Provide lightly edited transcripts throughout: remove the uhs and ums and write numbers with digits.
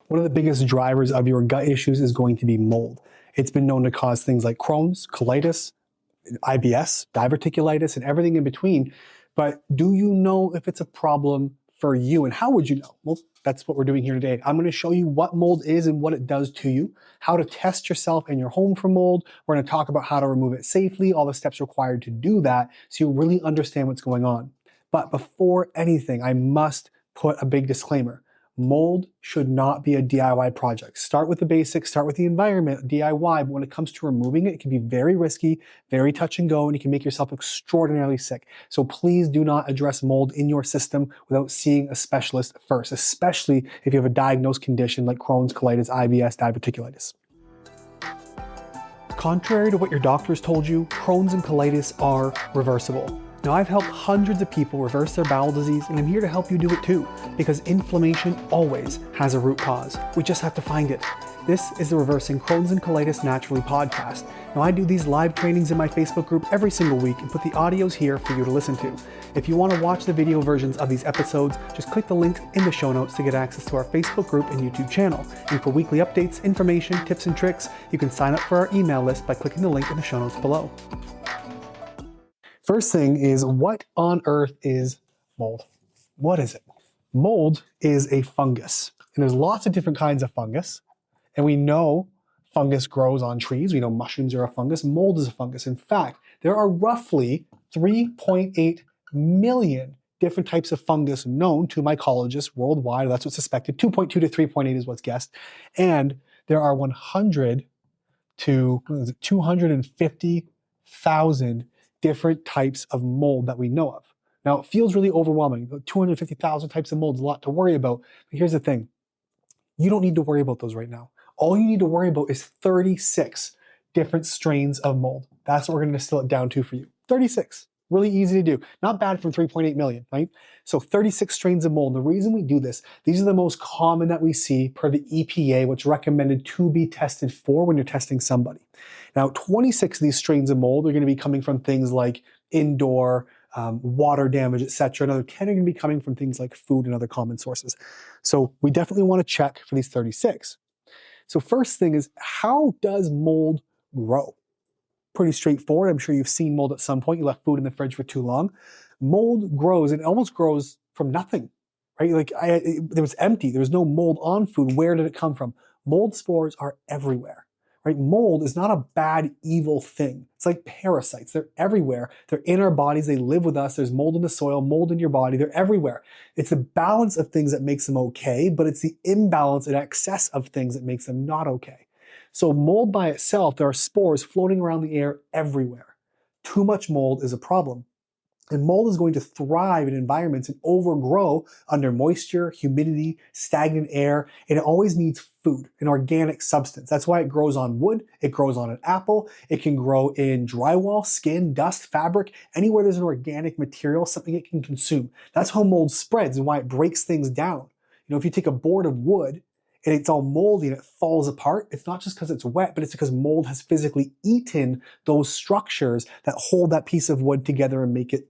One of the biggest drivers of your gut issues is going to be mold. It's been known to cause things like Crohn's, colitis, IBS, diverticulitis, and everything in between. But do you know if it's a problem for you? And how would you know? Well, that's what we're doing here today. I'm going to show you what mold is and what it does to you, how to test yourself and your home for mold. We're going to talk about how to remove it safely, all the steps required to do that, so you really understand what's going on. But before anything, I must put a big disclaimer. Mold should not be a DIY project. Start with the basics, start with the environment, DIY, but when it comes to removing it, it can be very risky, very touch and go, and you can make yourself extraordinarily sick. So please do not address mold in your system without seeing a specialist first, especially if you have a diagnosed condition like Crohn's, colitis, IBS, diverticulitis. Contrary to what your doctors told you, Crohn's and colitis are reversible. Now, I've helped hundreds of people reverse their bowel disease, and I'm here to help you do it too, because inflammation always has a root cause. We just have to find it. This is the Reversing Crohn's and Colitis Naturally podcast. Now, I do these live trainings in my Facebook group every single week and put the audios here for you to listen to. If you want to watch the video versions of these episodes, just click the link in the show notes to get access to our Facebook group and YouTube channel. And for weekly updates, information, tips, and tricks, you can sign up for our email list by clicking the link in the show notes below. First thing is, what on earth is mold? What is it? Mold is a fungus, and there's lots of different kinds of fungus. And we know fungus grows on trees. We know mushrooms are a fungus. Mold is a fungus. In fact, there are roughly 3.8 million different types of fungus known to mycologists worldwide. That's what's suspected. 2.2 to 3.8 is what's guessed. And there are 100 to 250,000 different types of mold that we know of. Now, it feels really overwhelming. 250,000 types of mold is a lot to worry about. But here's the thing. You don't need to worry about those right now. All you need to worry about is 36 different strains of mold. That's what we're going to distill it down to for you. 36. Really easy to do. Not bad from 3.8 million, right? So 36 strains of mold. The reason we do this, these are the most common that we see per the EPA, which recommended to be tested for when you're testing somebody. Now, 26 of these strains of mold are going to be coming from things like indoor, water damage, etc. Another 10 are going to be coming from things like food and other common sources. So we definitely want to check for these 36. So first thing is, how does mold grow? Pretty straightforward. I'm sure you've seen mold at some point. You left food in the fridge for too long. Mold grows, and it almost grows from nothing, right? Like it was empty. There was no mold on food. Where did it come from? Mold spores are everywhere, right? Mold is not a bad, evil thing. It's like parasites. They're everywhere. They're in our bodies. They live with us. There's mold in the soil, mold in your body. They're everywhere. It's the balance of things that makes them okay, but it's the imbalance and excess of things that makes them not okay. So mold by itself, there are spores floating around the air everywhere. Too much mold is a problem. And mold is going to thrive in environments and overgrow under moisture, humidity, stagnant air, and it always needs food, an organic substance. That's why it grows on wood, it grows on an apple, it can grow in drywall, skin, dust, fabric, anywhere there's an organic material, something it can consume. That's how mold spreads and why it breaks things down. You know, if you take a board of wood and it's all moldy and it falls apart, it's not just because it's wet, but it's because mold has physically eaten those structures that hold that piece of wood together and make it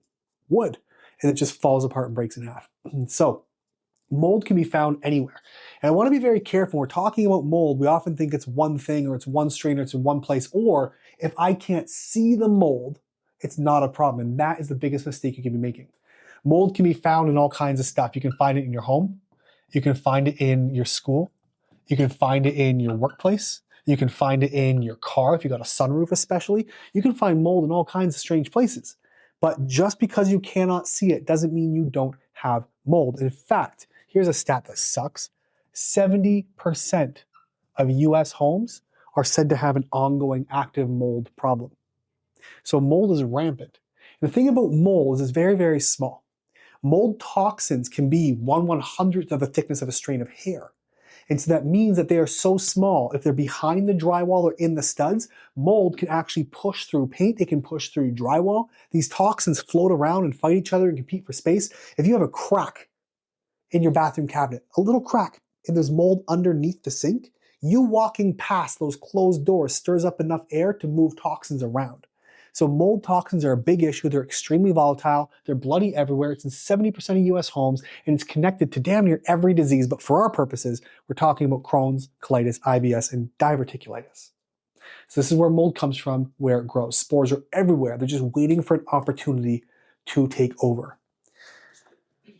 wood. And it just falls apart and breaks in half. So mold can be found anywhere. And I want to be very careful. When we're talking about mold, we often think it's one thing or it's one strain or it's in one place. Or if I can't see the mold, it's not a problem. And that is the biggest mistake you can be making. Mold can be found in all kinds of stuff. You can find it in your home. You can find it in your school. You can find it in your workplace. You can find it in your car, if you got a sunroof especially. You can find mold in all kinds of strange places. But just because you cannot see it doesn't mean you don't have mold. In fact, here's a stat that sucks. 70% of US homes are said to have an ongoing active mold problem. So mold is rampant. And the thing about mold is it's very, very small. Mold toxins can be 1/100th of the thickness of a strain of hair. And so that means that they are so small, if they're behind the drywall or in the studs, mold can actually push through paint, it can push through drywall. These toxins float around and fight each other and compete for space. If you have a crack in your bathroom cabinet, a little crack, and there's mold underneath the sink, you walking past those closed doors stirs up enough air to move toxins around. So mold toxins are a big issue. They're extremely volatile. They're bloody everywhere. It's in 70% of US homes, and it's connected to damn near every disease. But for our purposes, we're talking about Crohn's, colitis, IBS, and diverticulitis. So this is where mold comes from, where it grows. Spores are everywhere. They're just waiting for an opportunity to take over.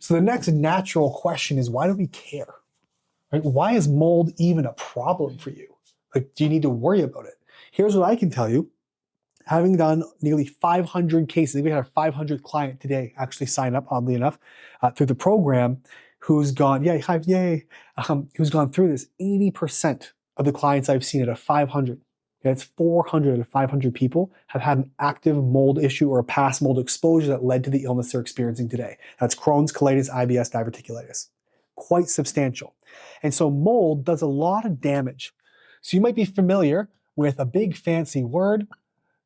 So the next natural question is, why do we care? Right? Why is mold even a problem for you? Like, do you need to worry about it? Here's what I can tell you. Having done nearly 500 cases, we had our 500th client today actually sign up, oddly enough, through the program, who's gone, who's gone through this. 80% of the clients I've seen out of 500, that's 400 out of 500 people, have had an active mold issue or a past mold exposure that led to the illness they're experiencing today. That's Crohn's, colitis, IBS, diverticulitis. Quite substantial. And so mold does a lot of damage. So you might be familiar with a big fancy word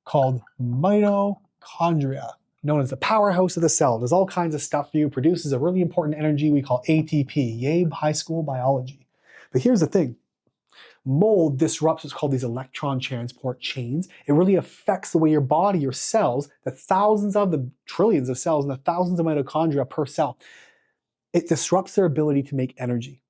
called mitochondria, known as the powerhouse of the cell. Does all kinds of stuff for you, produces a really important energy we call ATP. Yay, high school biology. But here's the thing. Mold disrupts what's called these electron transport chains. It really affects the way your body, your cells, the thousands of the trillions of cells and the thousands of mitochondria per cell, it disrupts their ability to make energy.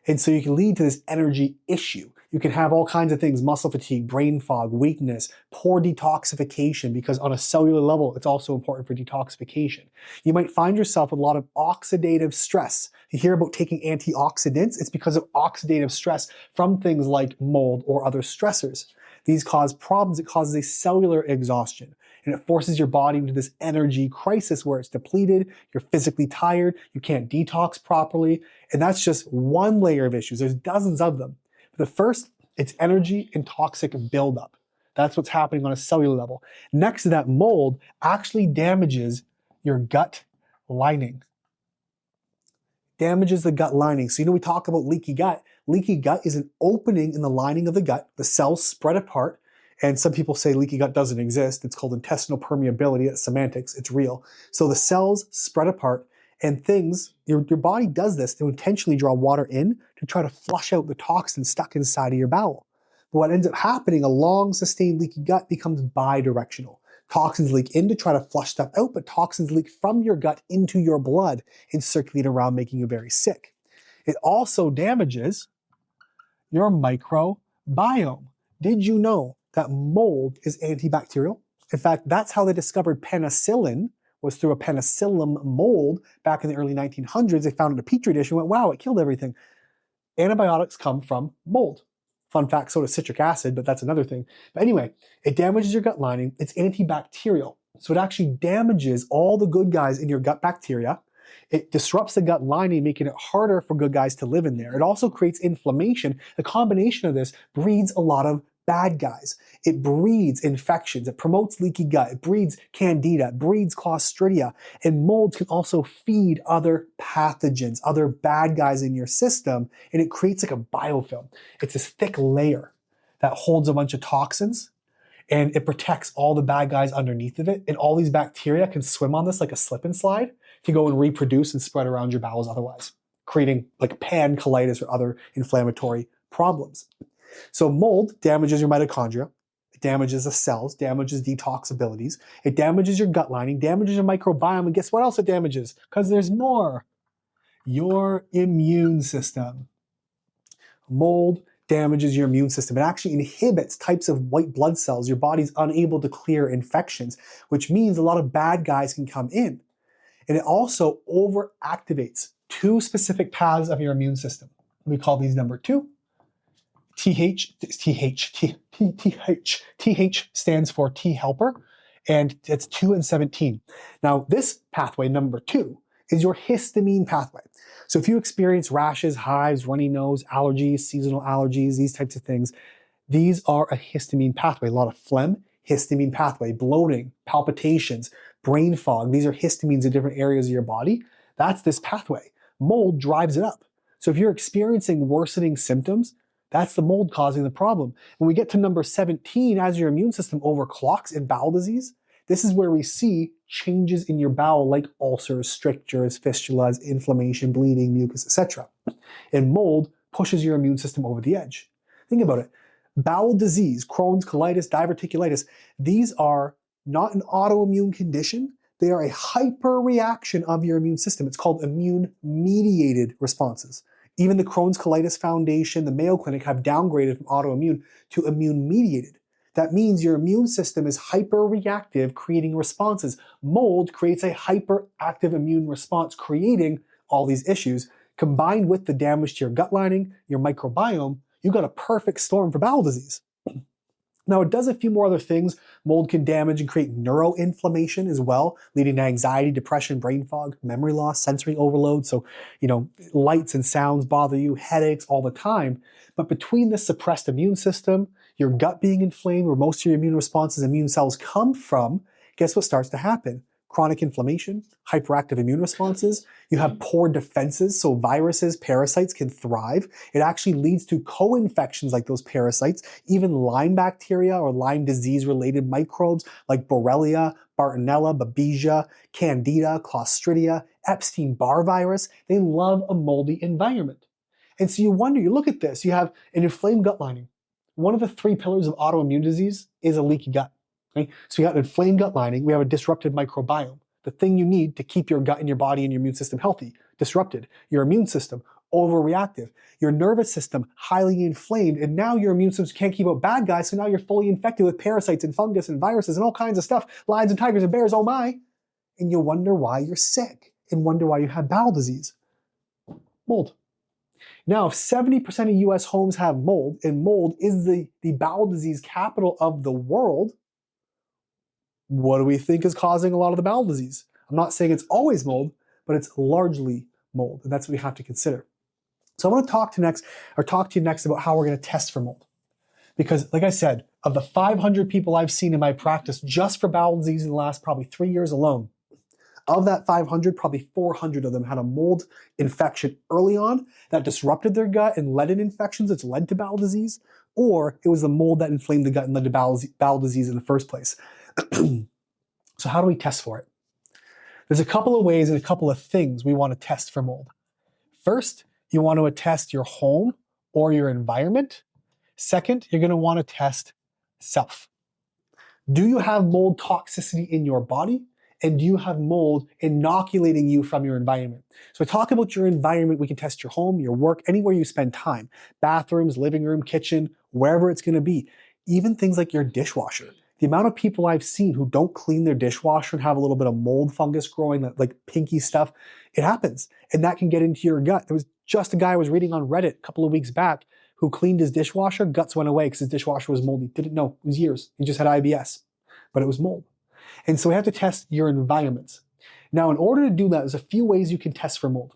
And so you can lead to this energy issue. You can have all kinds of things, muscle fatigue, brain fog, weakness, poor detoxification, because on a cellular level, it's also important for detoxification. You might find yourself with a lot of oxidative stress. You hear about taking antioxidants, it's because of oxidative stress from things like mold or other stressors. These cause problems. It causes a cellular exhaustion, and it forces your body into this energy crisis where it's depleted, you're physically tired, you can't detox properly, and that's just one layer of issues. There's dozens of them. But the first, it's energy and toxic buildup. That's what's happening on a cellular level. Next to that, mold actually damages your gut lining. Damages the gut lining. So we talk about leaky gut. Leaky gut is an opening in the lining of the gut. The cells spread apart. And some people say leaky gut doesn't exist. It's called intestinal permeability. It's semantics. It's real. So the cells spread apart, and your body does this to intentionally draw water in to try to flush out the toxins stuck inside of your bowel. But what ends up happening, a long sustained leaky gut becomes bidirectional. Toxins leak in to try to flush stuff out, but toxins leak from your gut into your blood and circulate around, making you very sick. It also damages your microbiome. Did you know that mold is antibacterial? In fact, that's how they discovered penicillin, was through a penicillium mold back in the early 1900s. They found it in a petri dish and went, wow, it killed everything. Antibiotics come from mold. Fun fact, so does citric acid, but that's another thing. But anyway, it damages your gut lining. It's antibacterial. So it actually damages all the good guys in your gut bacteria. It disrupts the gut lining, making it harder for good guys to live in there. It also creates inflammation. The combination of this breeds a lot of bad guys. It breeds infections. It promotes leaky gut. It breeds candida. It breeds clostridia. And molds can also feed other pathogens, other bad guys in your system, and it creates like a biofilm. It's this thick layer that holds a bunch of toxins, and it protects all the bad guys underneath of it, and all these bacteria can swim on this like a slip and slide to go and reproduce and spread around your bowels otherwise, creating like colitis or other inflammatory problems. So mold damages your mitochondria, it damages the cells, damages detox abilities, it damages your gut lining, damages your microbiome, and guess what else it damages? Because there's more. Your immune system. Mold damages your immune system. It actually inhibits types of white blood cells. Your body's unable to clear infections, which means a lot of bad guys can come in. And it also overactivates two specific paths of your immune system. We call these number 2. TH stands for T helper, and it's 2 and 17. Now, this pathway, number 2, is your histamine pathway. So if you experience rashes, hives, runny nose, allergies, seasonal allergies, these types of things, these are a histamine pathway. A lot of phlegm, histamine pathway, bloating, palpitations, brain fog. These are histamines in different areas of your body. That's this pathway. Mold drives it up. So if you're experiencing worsening symptoms, that's the mold causing the problem. When we get to number 17, as your immune system overclocks in bowel disease, this is where we see changes in your bowel like ulcers, strictures, fistulas, inflammation, bleeding, mucus, etc. And mold pushes your immune system over the edge. Think about it. Bowel disease, Crohn's, colitis, diverticulitis, these are not an autoimmune condition. They are a hyperreaction of your immune system. It's called immune-mediated responses. Even the Crohn's Colitis Foundation, the Mayo Clinic have downgraded from autoimmune to immune-mediated. That means your immune system is hyperreactive, creating responses. Mold creates a hyperactive immune response, creating all these issues. Combined with the damage to your gut lining, your microbiome, you got a perfect storm for bowel disease. Now, it does a few more other things. Mold can damage and create neuroinflammation as well, leading to anxiety, depression, brain fog, memory loss, sensory overload. So, lights and sounds bother you, headaches all the time. But between the suppressed immune system, your gut being inflamed, where most of your immune responses, immune cells come from, guess what starts to happen? Chronic inflammation, hyperactive immune responses. You have poor defenses, so viruses, parasites can thrive. It actually leads to co-infections like those parasites, even Lyme bacteria or Lyme disease-related microbes like Borrelia, Bartonella, Babesia, Candida, Clostridia, Epstein-Barr virus. They love a moldy environment. And so you wonder, you look at this, you have an inflamed gut lining. One of the 3 pillars of autoimmune disease is a leaky gut. Okay? So we got an inflamed gut lining, we have a disrupted microbiome. The thing you need to keep your gut and your body and your immune system healthy, disrupted. Your immune system, overreactive. Your nervous system, highly inflamed. And now your immune system can't keep out bad guys, so now you're fully infected with parasites and fungus and viruses and all kinds of stuff. Lions and tigers and bears, oh my. And you wonder why you're sick and wonder why you have bowel disease. Mold. Now, if 70% of US homes have mold, and mold is the bowel disease capital of the world, what do we think is causing a lot of the bowel disease? I'm not saying it's always mold, but it's largely mold, and that's what we have to consider. So I want to talk to you next about how we're going to test for mold. Because like I said, of the 500 people I've seen in my practice just for bowel disease in the last probably 3 years alone, of that 500, probably 400 of them had a mold infection early on that disrupted their gut and led in infections that's led to bowel disease, or it was the mold that inflamed the gut and led to bowel disease in the first place. So how do we test for it? There's a couple of ways and a couple of things we want to test for mold. First, you want to test your home or your environment. Second, you're going to want to test self. Do you have mold toxicity in your body? And do you have mold inoculating you from your environment? So I talk about your environment. We can test your home, your work, anywhere you spend time. Bathrooms, living room, kitchen, wherever it's going to be. Even things like your dishwasher. The amount of people I've seen who don't clean their dishwasher and have a little bit of mold fungus growing, like pinky stuff, it happens. And that can get into your gut. There was just a guy I was reading on Reddit a couple of weeks back who cleaned his dishwasher, guts went away because his dishwasher was moldy. Didn't know, it was years. He just had IBS, but it was mold. And so we have to test your environments. Now, in order to do that, there's a few ways you can test for mold.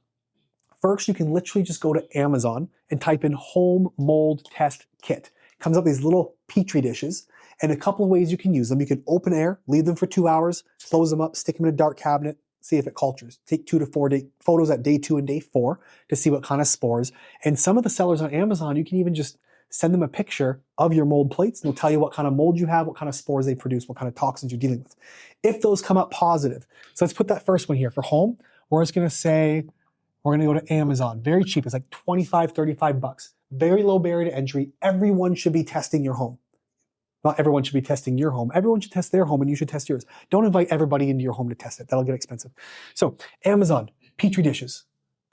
First, you can literally just go to Amazon and type in home mold test kit. It comes up with these little petri dishes, and a couple of ways you can use them. You can open air, leave them for 2 hours, close them up, stick them in a dark cabinet, see if it cultures. Take 2 to 4 day photos at day 2 and day 4 to see what kind of spores. And some of the sellers on Amazon, you can even just send them a picture of your mold plates, and they'll tell you what kind of mold you have, what kind of spores they produce, what kind of toxins you're dealing with. If those come up positive, so let's put that first one here. For home, we're just gonna say, we're gonna go to Amazon. Very cheap, it's like 25, 35 bucks. Very low barrier to entry. Everyone should be testing your home. Not everyone should be testing your home. Everyone should test their home and you should test yours. Don't invite everybody into your home to test it. That'll get expensive. So Amazon, petri dishes,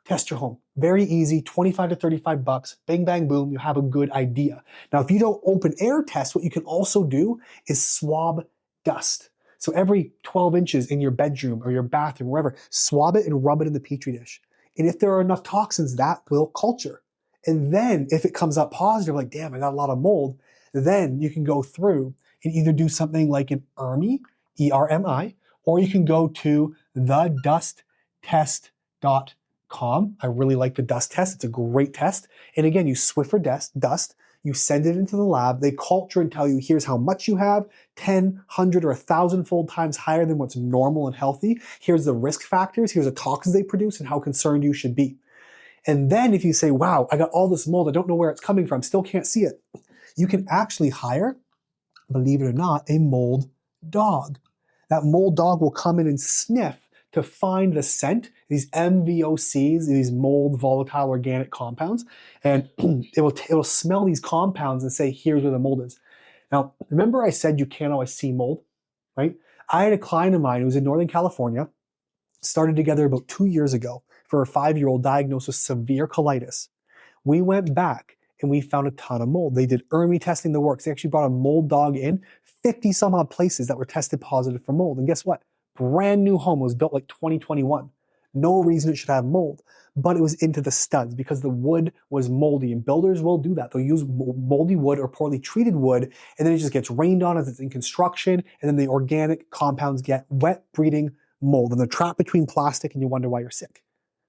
test your home. Very easy, 25 to 35 bucks. Bang, bang, boom, you have a good idea. Now, if you don't open air test, what you can also do is swab dust. So every 12 inches in your bedroom or your bathroom, wherever, swab it and rub it in the petri dish. And if there are enough toxins, that will culture. And then if it comes up positive, like, damn, I got a lot of mold, then you can go through and either do something like an ERMI, E-R-M-I, or you can go to thedusttest.com. I really like the dust test. It's a great test. And again, you Swiffer dust, you send it into the lab, they culture and tell you, here's how much you have, 10, 100, or 1,000-fold times higher than what's normal and healthy. Here's the risk factors, here's the toxins they produce, and how concerned you should be. And then if you say, wow, I got all this mold, I don't know where it's coming from, still can't see it, you can actually hire, believe it or not, a mold dog. That mold dog will come in and sniff to find the scent, these MVOCs, these mold volatile organic compounds, and it will smell these compounds and say, here's where the mold is. Now, remember I said you can't always see mold? right? I had a client of mine who was in Northern California, started together about 2 years ago for a 5-year-old diagnosed with severe colitis. We went back and we found a ton of mold. They did ERMI testing the works. They actually brought a mold dog in, 50 some odd places that were tested positive for mold. And guess what? Brand new home was built like 2021. No reason it should have mold, but it was into the studs because the wood was moldy, and builders will do that. They'll use moldy wood or poorly treated wood, and then it just gets rained on as it's in construction, and then the organic compounds get wet, breeding mold, and they're trapped between plastic, and you wonder why you're sick.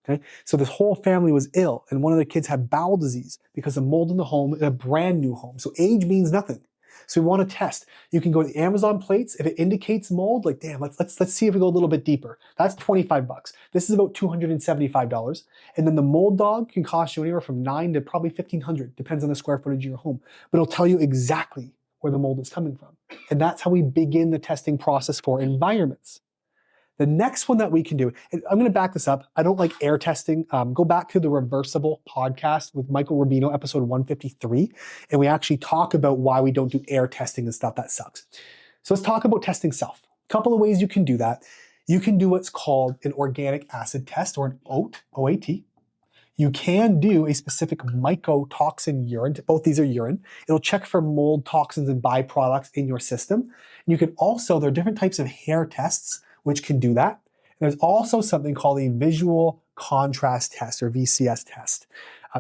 Okay? So this whole family was ill, and one of the kids had bowel disease because of mold in the home, in a brand new home. So age means nothing. So we want to test. You can go to the Amazon plates. If it indicates mold, like damn, let's see if we go a little bit deeper. That's 25 bucks. This is about $275. And then the mold dog can cost you anywhere from $9 to probably $1,500, depends on the square footage of your home. But it'll tell you exactly where the mold is coming from. And that's how we begin the testing process for environments. The next one that we can do, and I'm going to back this up. I don't like air testing. Go back to the Reversible podcast with Michael Rubino, episode 153, and we actually talk about why we don't do air testing and stuff. That sucks. So let's talk about testing self. A couple of ways you can do that. You can do what's called an organic acid test, or an OAT, O-A-T. You can do a specific mycotoxin urine. Both these are urine. It'll check for mold, toxins, and byproducts in your system. And you can also, there are different types of hair tests which can do that. And there's also something called a visual contrast test, or VCS test.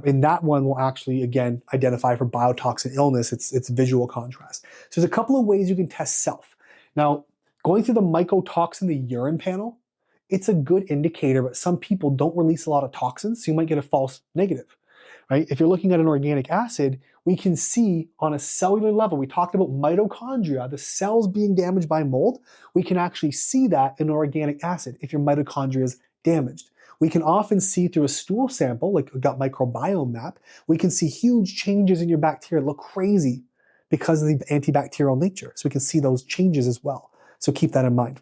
And that one will actually, again, identify for biotoxin illness. It's visual contrast. So there's a couple of ways you can test self. Now, going through the mycotoxin, the urine panel, it's a good indicator, but some people don't release a lot of toxins, so you might get a false negative, right? If you're looking at an organic acid, we can see on a cellular level, we talked about mitochondria, the cells being damaged by mold. We can actually see that in an organic acid if your mitochondria is damaged. We can often see through a stool sample, like a gut microbiome map, we can see huge changes in your bacteria that look crazy because of the antibacterial nature. So we can see those changes as well. So keep that in mind.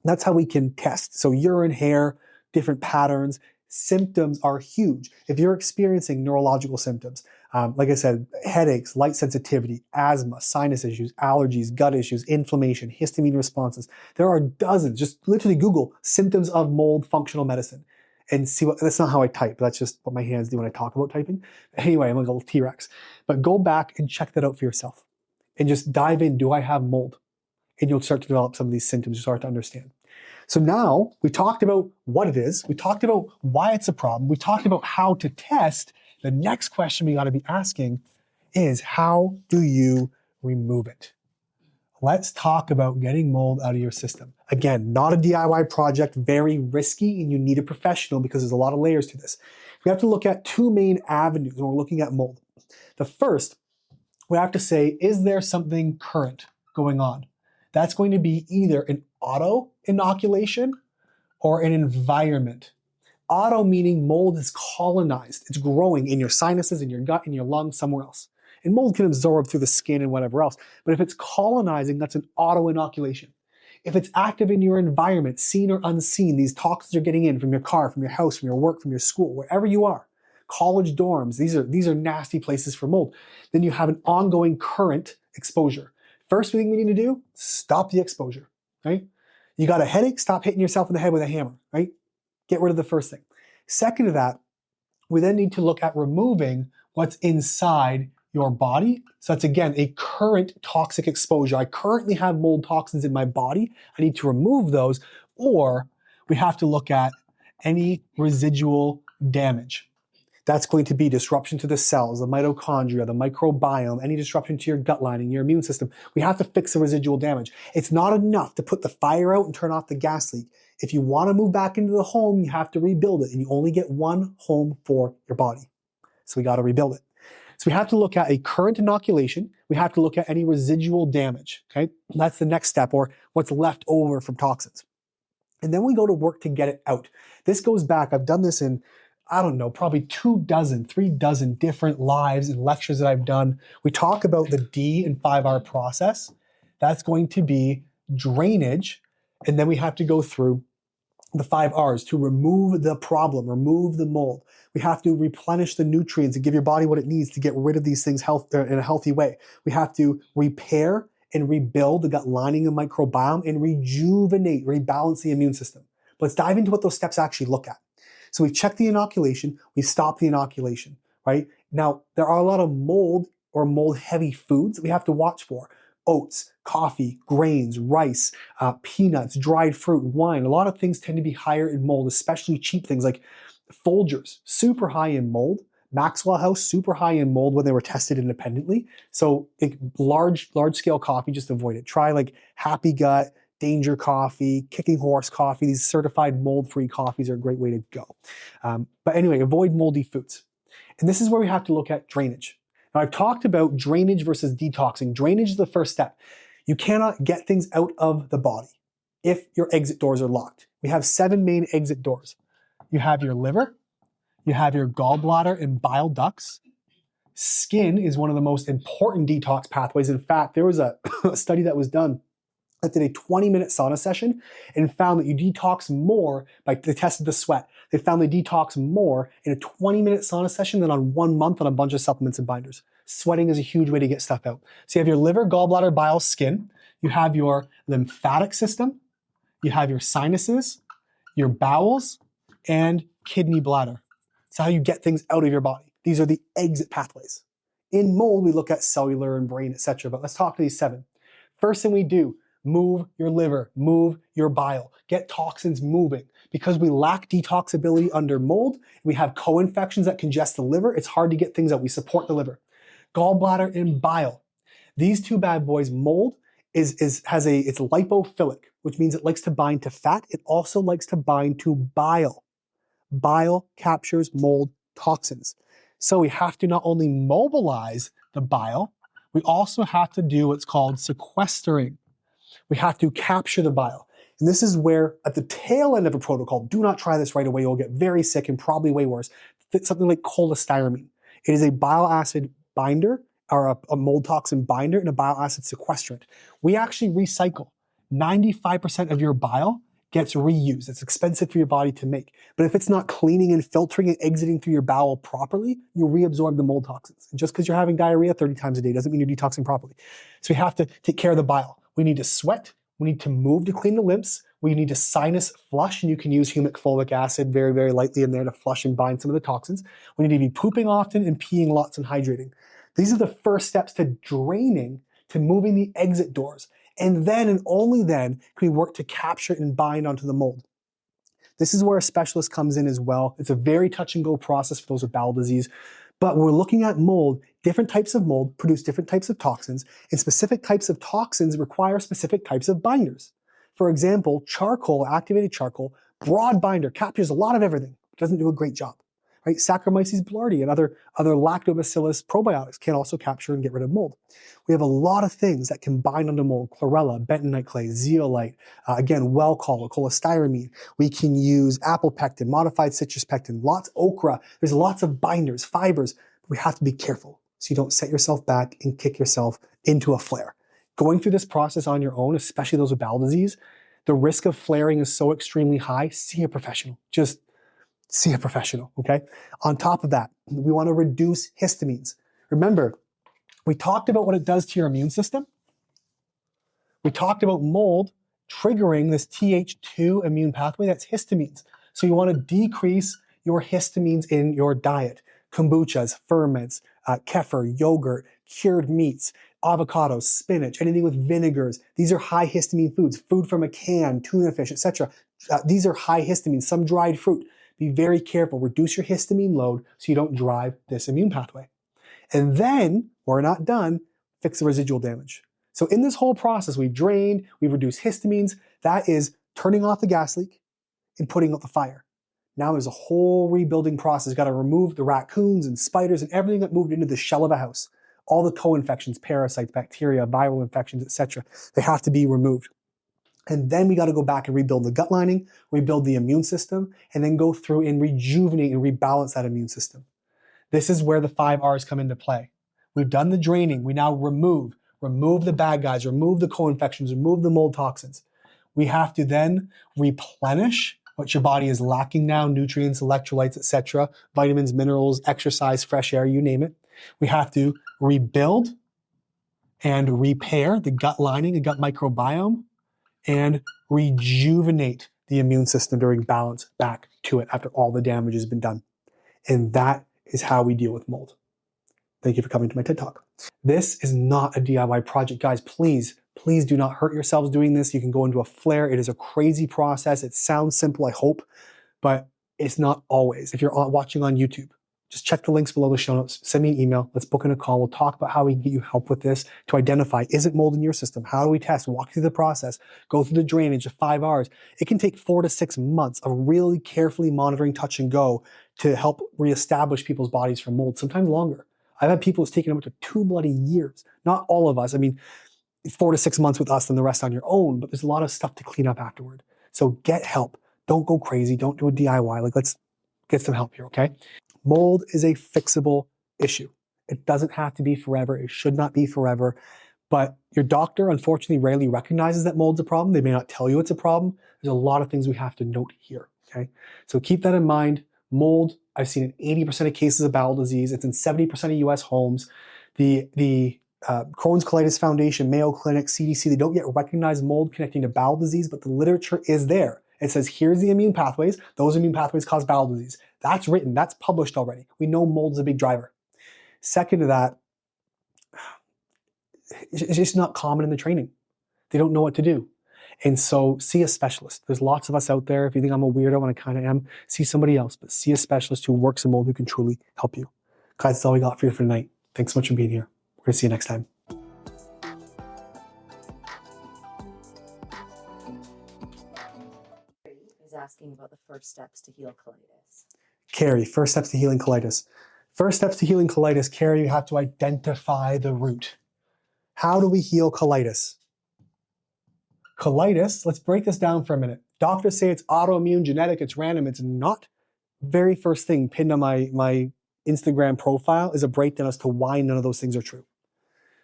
That's how we can test. So urine, hair, different patterns. Symptoms are huge. If you're experiencing neurological symptoms, like I said, headaches, light sensitivity, asthma, sinus issues, allergies, gut issues, inflammation, histamine responses, there are dozens. Just literally Google symptoms of mold functional medicine and see what, that's not how I type. That's just what my hands do when I talk about typing. Anyway, I'm like a little T-Rex. But go back and check that out for yourself and just dive in. Do I have mold? And you'll start to develop some of these symptoms. You start to understand. So now we talked about what it is. We talked about why it's a problem. We talked about how to test. The next question we got to be asking is, how do you remove it? Let's talk about getting mold out of your system. Again, not a DIY project, very risky, and you need a professional because there's a lot of layers to this. We have to look at two main avenues when we're looking at mold. The first, we have to say, is there something current going on? That's going to be either an auto inoculation or an environment. Auto meaning mold is colonized. It's growing in your sinuses, in your gut, in your lungs, somewhere else. And mold can absorb through the skin and whatever else. But if it's colonizing, that's an auto inoculation. If it's active in your environment, seen or unseen, these toxins are getting in from your car, from your house, from your work, from your school, wherever you are. College dorms, these are nasty places for mold. Then you have an ongoing current exposure. First thing we need to do, stop the exposure, right? You got a headache, stop hitting yourself in the head with a hammer, right? Get rid of the first thing. Second to that, we then need to look at removing what's inside your body. So that's, again, a current toxic exposure. I currently have mold toxins in my body. I need to remove those, or we have to look at any residual damage. That's going to be disruption to the cells, the mitochondria, the microbiome, any disruption to your gut lining, your immune system. We have to fix the residual damage. It's not enough to put the fire out and turn off the gas leak. If you want to move back into the home, you have to rebuild it, and you only get one home for your body. So we got to rebuild it. So we have to look at a current inoculation. We have to look at any residual damage, okay? That's the next step, or what's left over from toxins. And then we go to work to get it out. This goes back, I've done this in, I don't know, probably 3 dozen different lives and lectures that I've done. We talk about the D and 5R process. That's going to be drainage. And then we have to go through the 5 R's to remove the problem, remove the mold. We have to replenish the nutrients and give your body what it needs to get rid of these things in a healthy way. We have to repair and rebuild the gut lining and microbiome and rejuvenate, rebalance the immune system. But let's dive into what those steps actually look at. So we've checked the inoculation, we've stopped the inoculation, right? Now, there are a lot of mold or mold-heavy foods that we have to watch for. Oats, coffee, grains, rice, peanuts, dried fruit, wine. A lot of things tend to be higher in mold, especially cheap things like Folgers, super high in mold. Maxwell House, super high in mold when they were tested independently. So large scale coffee, just avoid it. Try like Happy Gut, Danger Coffee, Kicking Horse Coffee. These certified mold-free coffees are a great way to go. But anyway, avoid moldy foods. And this is where we have to look at drainage. Now, I've talked about drainage versus detoxing. Drainage is the first step. You cannot get things out of the body if your exit doors are locked. We have 7 main exit doors. You have your liver, you have your gallbladder and bile ducts. Skin is one of the most important detox pathways. In fact, there was a study that was done that did a 20-minute sauna session and found that you detox more they tested the sweat. They found they detox more in a 20-minute sauna session than on 1 month on a bunch of supplements and binders. Sweating is a huge way to get stuff out. So you have your liver, gallbladder, bile, skin. You have your lymphatic system. You have your sinuses, your bowels, and kidney bladder. It's how you get things out of your body. These are the exit pathways. In mold, we look at cellular and brain, etc. But let's talk to these 7. First thing we do, move your liver, move your bile, get toxins moving. Because we lack detoxability under mold, we have co-infections that congest the liver, it's hard to get things out. We support the liver. Gallbladder and bile. These 2 bad boys, mold it's lipophilic, which means it likes to bind to fat. It also likes to bind to bile. Bile captures mold toxins. So we have to not only mobilize the bile, we also have to do what's called sequestering. We have to capture the bile. And this is where, at the tail end of a protocol, do not try this right away, you'll get very sick and probably way worse, something like cholestyramine. It is a bile acid binder, or a mold toxin binder and a bile acid sequestrant. We actually recycle. 95% of your bile gets reused. It's expensive for your body to make. But if it's not cleaning and filtering and exiting through your bowel properly, you'll reabsorb the mold toxins. And just because you're having diarrhea 30 times a day doesn't mean you're detoxing properly. So we have to take care of the bile. We need to sweat. We need to move to clean the lymphs. We need to sinus flush, and you can use humic fulvic acid very, very lightly in there to flush and bind some of the toxins. We need to be pooping often and peeing lots and hydrating. These are the first steps to draining, to moving the exit doors. And then and only then can we work to capture and bind onto the mold. This is where a specialist comes in as well. It's a very touch and go process for those with bowel disease. But we're looking at mold. Different types of mold produce different types of toxins, and specific types of toxins require specific types of binders. For example, charcoal, activated charcoal, broad binder, captures a lot of everything, doesn't do a great job. Right? Saccharomyces boulardii and other lactobacillus probiotics can also capture and get rid of mold. We have a lot of things that can bind onto mold: chlorella, bentonite clay, zeolite, again, Welchol, cholestyramine. We can use apple pectin, modified citrus pectin, okra. There's lots of binders, fibers. But we have to be careful so you don't set yourself back and kick yourself into a flare. Going through this process on your own, especially those with bowel disease, the risk of flaring is so extremely high. See a professional. Just see a professional, okay? On top of that, we want to reduce histamines. Remember, we talked about what it does to your immune system. We talked about mold triggering this Th2 immune pathway, that's histamines. So you want to decrease your histamines in your diet. Kombuchas, ferments, kefir, yogurt, cured meats, avocados, spinach, anything with vinegars. These are high histamine foods. Food from a can, tuna fish, etc. These are high histamine, some dried fruit. Be very careful. Reduce your histamine load so you don't drive this immune pathway. And then, we're not done, fix the residual damage. So in this whole process, we've drained, we've reduced histamines. That is turning off the gas leak and putting out the fire. Now there's a whole rebuilding process. Got to remove the raccoons and spiders and everything that moved into the shell of a house. All the co-infections, parasites, bacteria, viral infections, etc. They have to be removed. And then we got to go back and rebuild the gut lining, rebuild the immune system, and then go through and rejuvenate and rebalance that immune system. This is where the 5 R's come into play. We've done the draining. We now remove the bad guys, remove the co-infections, remove the mold toxins. We have to then replenish what your body is lacking now, nutrients, electrolytes, etc., vitamins, minerals, exercise, fresh air, you name it. We have to rebuild and repair the gut lining, the gut microbiome, and rejuvenate the immune system to bring balance back to it after all the damage has been done. And that is how we deal with mold. Thank you for coming to my TED Talk. This is not a DIY project. Guys, please do not hurt yourselves doing this. You can go into a flare. It is a crazy process. It sounds simple, I hope, but it's not always. If you're watching on YouTube, just check the links below the show notes. Send me an email. Let's book in a call. We'll talk about how we can get you help with this to identify, is it mold in your system? How do we test? Walk through the process. Go through the drainage of 5 hours. It can take 4 to 6 months of really carefully monitoring touch and go to help reestablish people's bodies from mold, sometimes longer. I've had people it's taken up to 2 bloody years. Not all of us. I mean, 4 to 6 months with us and the rest on your own, but there's a lot of stuff to clean up afterward. So get help. Don't go crazy. Don't do a DIY. Like, let's get some help here, okay? Mold is a fixable issue. It doesn't have to be forever. It should not be forever. But your doctor, unfortunately, rarely recognizes that mold's a problem. They may not tell you it's a problem. There's a lot of things we have to note here, okay? So keep that in mind. Mold, I've seen in 80% of cases of bowel disease. It's in 70% of US homes. The Crohn's Colitis Foundation, Mayo Clinic, CDC, they don't yet recognize mold connecting to bowel disease, but the literature is there. It says, here's the immune pathways. Those immune pathways cause bowel disease. That's written. That's published already. We know mold is a big driver. Second to that, it's just not common in the training. They don't know what to do. And so see a specialist. There's lots of us out there. If you think I'm a weirdo, and I kind of am, see somebody else. But see a specialist who works in mold who can truly help you. Guys, that's all we got for you for tonight. Thanks so much for being here. We're going to see you next time. Asking about the first steps to heal colitis. Carrie, first steps to healing colitis. First steps to healing colitis, Carrie, you have to identify the root. How do we heal colitis? Colitis, let's break this down for a minute. Doctors say it's autoimmune, genetic, it's random. It's not. Very first thing pinned on my Instagram profile is a breakdown as to why none of those things are true.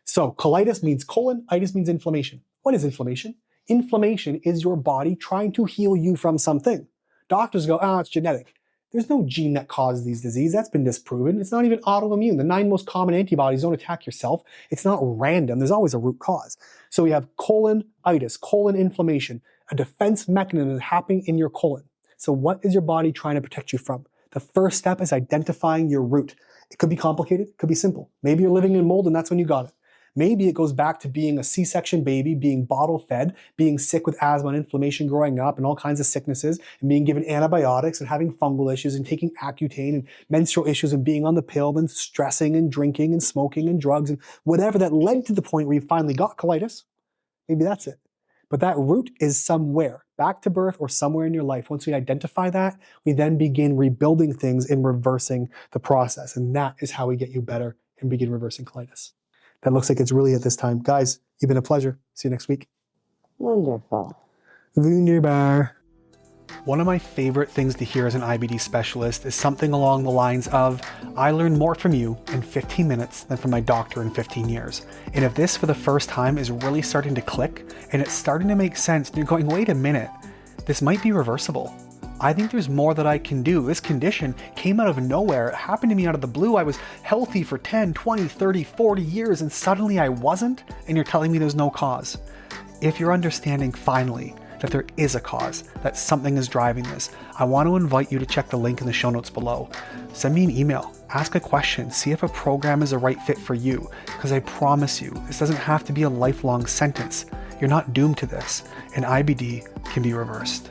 So colitis means colon, itis means inflammation. What is inflammation? Inflammation is your body trying to heal you from something. Doctors go, it's genetic. There's no gene that causes these diseases. That's been disproven. It's not even autoimmune. The 9 most common antibodies don't attack yourself. It's not random. There's always a root cause. So we have colonitis, colon inflammation, a defense mechanism happening in your colon. So what is your body trying to protect you from? The first step is identifying your root. It could be complicated. It could be simple. Maybe you're living in mold and that's when you got it. Maybe it goes back to being a C-section baby, being bottle fed, being sick with asthma and inflammation growing up and all kinds of sicknesses and being given antibiotics and having fungal issues and taking Accutane and menstrual issues and being on the pill and stressing and drinking and smoking and drugs and whatever that led to the point where you finally got colitis. Maybe that's it. But that root is somewhere, back to birth or somewhere in your life. Once we identify that, we then begin rebuilding things and reversing the process. And that is how we get you better and begin reversing colitis. That looks like it's really at this time. Guys, you've been a pleasure. See you next week. Wonderful. Wunderbar. One of my favorite things to hear as an IBD specialist is something along the lines of, I learned more from you in 15 minutes than from my doctor in 15 years. And if this for the first time is really starting to click and it's starting to make sense, and you're going, wait a minute, this might be reversible. I think there's more that I can do. This condition came out of nowhere. It happened to me out of the blue. I was healthy for 10, 20, 30, 40 years and suddenly I wasn't, and you're telling me there's no cause. If you're understanding finally that there is a cause, that something is driving this, I want to invite you to check the link in the show notes below. Send me an email, ask a question, see if a program is a right fit for you, because I promise you, this doesn't have to be a lifelong sentence. You're not doomed to this, and IBD can be reversed.